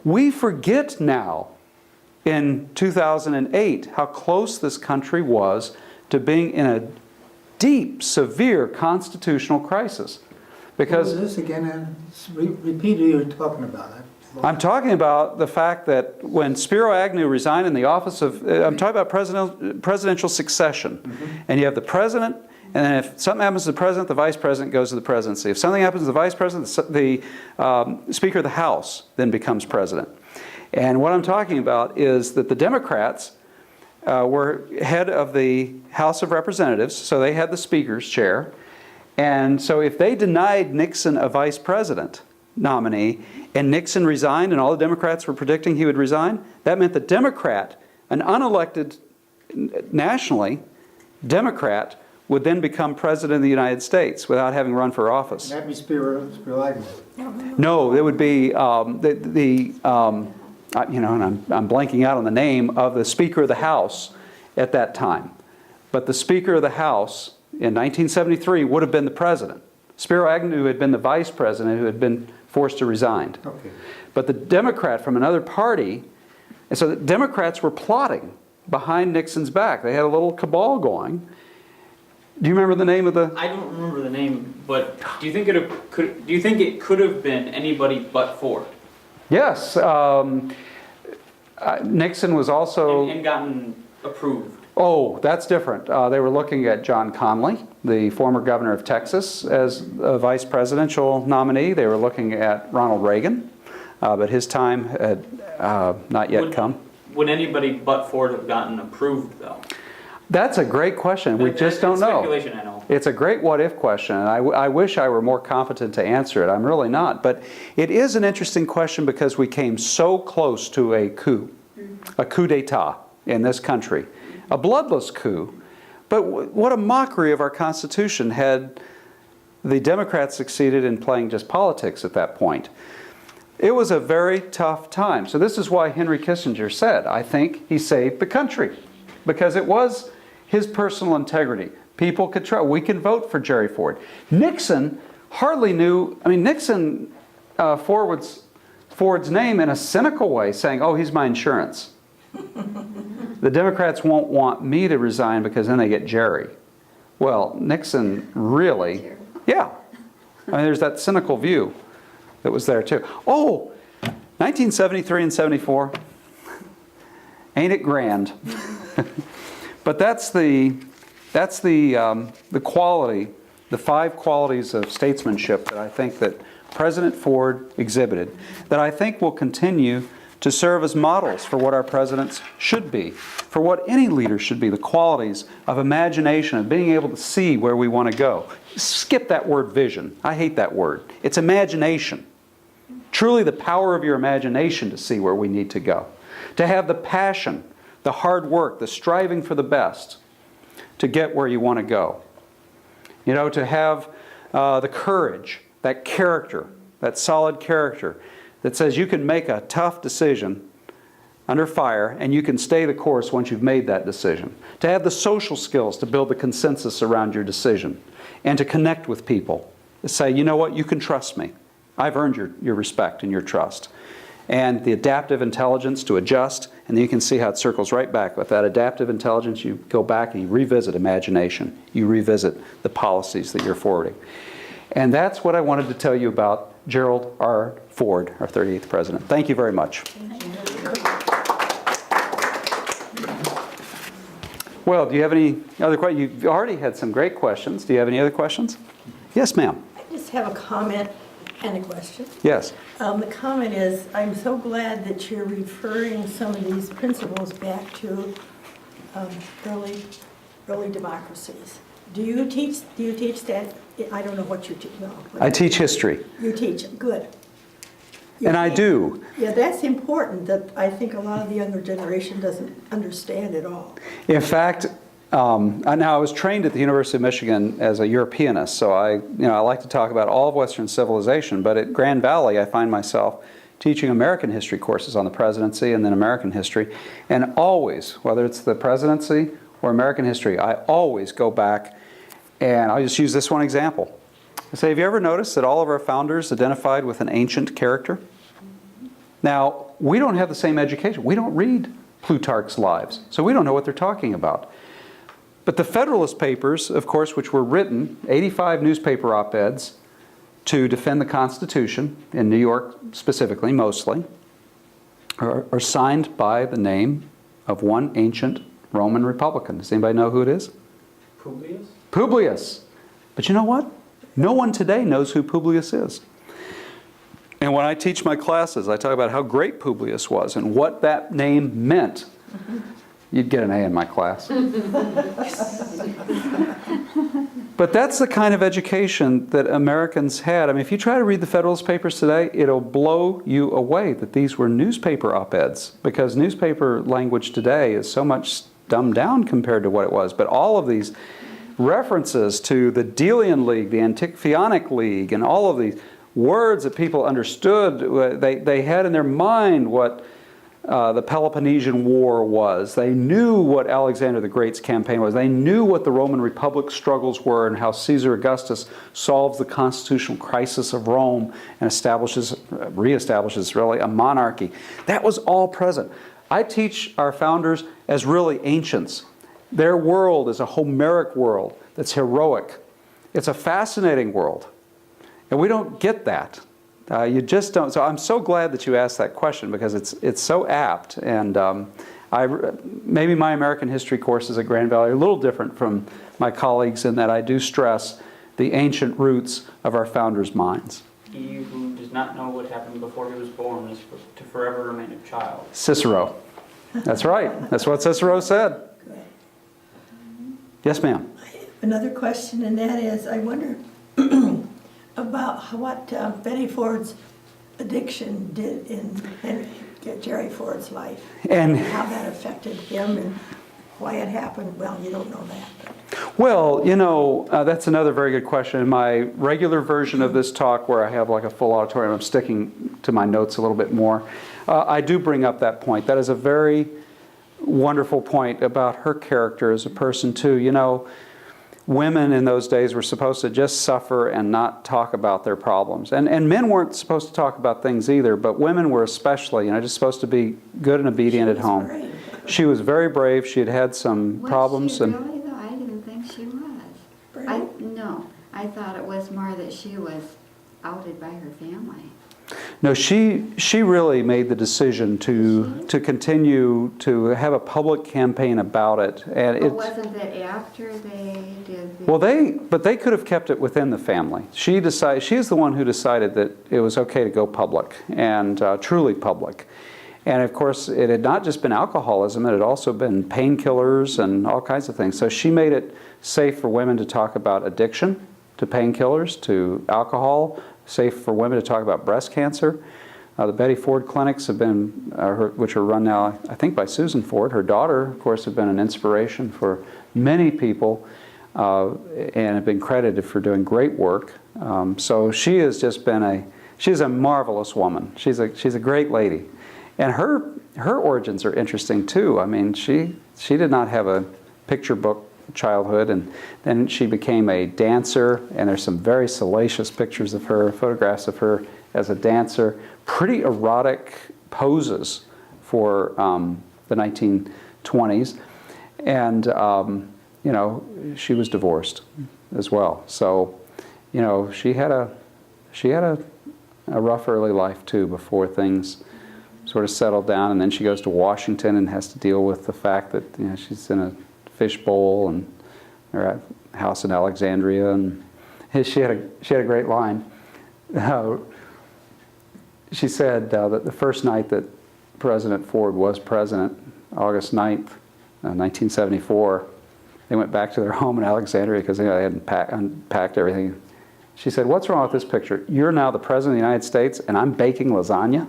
We forget now, in 2008, how close this country was to being in a deep, severe constitutional crisis. Because what was this again? Repeat what you're talking about. I'm talking about the fact that when Spiro Agnew resigned in the office of, I'm talking about presidential succession. And you have the president, and then if something happens to the president, the vice president goes to the presidency. If something happens to the vice president, the Speaker of the House then becomes president. And what I'm talking about is that the Democrats were head of the House of Representatives, so they had the Speaker's chair. And so if they denied Nixon a vice president nominee, and Nixon resigned, and all the Democrats were predicting he would resign, that meant the Democrat, an unelected, nationally, Democrat, would then become President of the United States without having run for office. That'd be Spiro Agnew. No, it would be you know, and I'm blanking out on the name of the Speaker of the House at that time. But the Speaker of the House in 1973 would have been the president. Spiro Agnew had been the vice president who had been forced to resign. Okay. But the Democrat from another party, and so the Democrats were plotting behind Nixon's back. They had a little cabal going. Do you remember the name of the? I don't remember the name, but do you think it could have been anybody but Ford? Yes. Nixon was also and gotten approved. Oh, that's different. They were looking at John Connally, the former governor of Texas, as a vice presidential nominee. They were looking at Ronald Reagan, but his time had not yet come. Would anybody but Ford have gotten approved, though? That's a great question. We just don't know. Speculation, I know. It's a great what-if question, and I wish I were more competent to answer it. I'm really not. But it is an interesting question because we came so close to a coup d'etat in this country. A bloodless coup, but what a mockery of our Constitution had the Democrats succeeded in playing just politics at that point. It was a very tough time. So this is why Henry Kissinger said, I think he saved the country, because it was his personal integrity. People could trust. We can vote for Jerry Ford. Nixon hardly knew. I mean, Nixon forwards Ford's name in a cynical way, saying, "Oh, he's my insurance." The Democrats won't want me to resign because then they get Jerry. Well, Nixon really, yeah. I mean, there's that cynical view that was there too. Oh, 1973 and 74. Ain't it grand? But that's the quality, the 5 qualities of statesmanship that I think that President Ford exhibited, that I think will continue to serve as models for what our presidents should be, for what any leader should be, the qualities of imagination, of being able to see where we want to go. Skip that word vision. I hate that word. It's imagination. Truly the power of your imagination to see where we need to go. To have the passion, the hard work, the striving for the best to get where you want to go. You know, to have the courage, that character, that solid character that says you can make a tough decision under fire and you can stay the course once you've made that decision. To have the social skills to build the consensus around your decision and to connect with people. To say, you know what, you can trust me. I've earned your respect and your trust. And the adaptive intelligence to adjust, and then you can see how it circles right back. With that adaptive intelligence, you go back and you revisit imagination. You revisit the policies that you're forwarding. And that's what I wanted to tell you about Gerald R. Ford, our 38th president. Thank you very much. Well, do you have any other questions? You've already had some great questions. Do you have any other questions? Yes, ma'am. I just have a comment and a question. Yes. The comment is, I'm so glad that you're referring some of these principles back to early democracies. Do you teach that? I don't know what you teach. No, I teach history. You teach, good. And I do. Yeah, that's important that I think a lot of the younger generation doesn't understand at all. In fact, now I was trained at the University of Michigan as a Europeanist, so I like to talk about all of Western civilization, but at Grand Valley I find myself teaching American history courses on the presidency and then American history, and always, whether it's the presidency or American history, I always go back, and I'll just use this one example. I say, have you ever noticed that all of our founders identified with an ancient character? Now, we don't have the same education. We don't read Plutarch's Lives, so we don't know what they're talking about. But the Federalist Papers, of course, which were written, 85 newspaper op-eds to defend the Constitution, in New York specifically, mostly, are signed by the name of one ancient Roman Republican. Does anybody know who it is? Publius? Publius. But you know what? No one today knows who Publius is. And when I teach my classes, I talk about how great Publius was and what that name meant. You'd get an A in my class. But that's the kind of education that Americans had. I mean, if you try to read the Federalist Papers today, it'll blow you away that these were newspaper op-eds, because newspaper language today is so much dumbed down compared to what it was. But all of these references to the Delian League, the Antikythonic League, and all of these words that people understood, they had in their mind what the Peloponnesian War was. They knew what Alexander the Great's campaign was. They knew what the Roman Republic struggles were and how Caesar Augustus solves the constitutional crisis of Rome and reestablishes really a monarchy. That was all present. I teach our founders as really ancients. Their world is a Homeric world that's heroic. It's a fascinating world. And we don't get that. You just don't. So I'm so glad that you asked that question, because it's so apt. And maybe my American history courses at Grand Valley are a little different from my colleagues in that I do stress the ancient roots of our founders' minds. He who does not know what happened before he was born is to forever remain a child. Cicero. That's right. That's what Cicero said. Yes, ma'am. Another question, and that is, I wonder about what Betty Ford's addiction did in Jerry Ford's life, And how that affected him and why it happened. Well, you don't know that. But. well, you know, that's another very good question. In my regular version of this talk, where I have like a full auditorium, I'm sticking to my notes a little bit more. I do bring up that point. That is a very wonderful point about her character as a person too. You know, women in those days were supposed to just suffer and not talk about their problems. And men weren't supposed to talk about things either, but women were especially, you know, just supposed to be good and obedient at home. Brave. She was very brave. She had had some problems. Was she really, though? I didn't think she was. Brave? No, I thought it was more that she was outed by her family. No, she really made the decision to continue to have a public campaign about it, and But wasn't it after they did the... well, but they could have kept it within the family. She is the one who decided that it was okay to go public, and truly public. And of course, it had not just been alcoholism; it had also been painkillers and all kinds of things. So she made it safe for women to talk about addiction to painkillers, to alcohol. Safe for women to talk about breast cancer. The Betty Ford clinics have been, which are run now, I think, by Susan Ford. Her daughter, of course, have been an inspiration for many people and have been credited for doing great work. So she has just been she's a marvelous woman. She's a great lady. And her origins are interesting too. I mean, she did not have a picture book childhood, and then she became a dancer, and there's some very salacious pictures of her, photographs of her as a dancer, pretty erotic poses for the 1920s, and you know, she was divorced as well. So, you know, she had a rough early life too before things sort of settled down, and then she goes to Washington and has to deal with the fact that, you know, she's in a fishbowl and or a house in Alexandria, and she had a great line. She said that the first night that President Ford was president, August 9th, 1974, they went back to their home in Alexandria because they hadn't unpacked everything. She said, "What's wrong with this picture? You're now the President of the United States, and I'm baking lasagna?"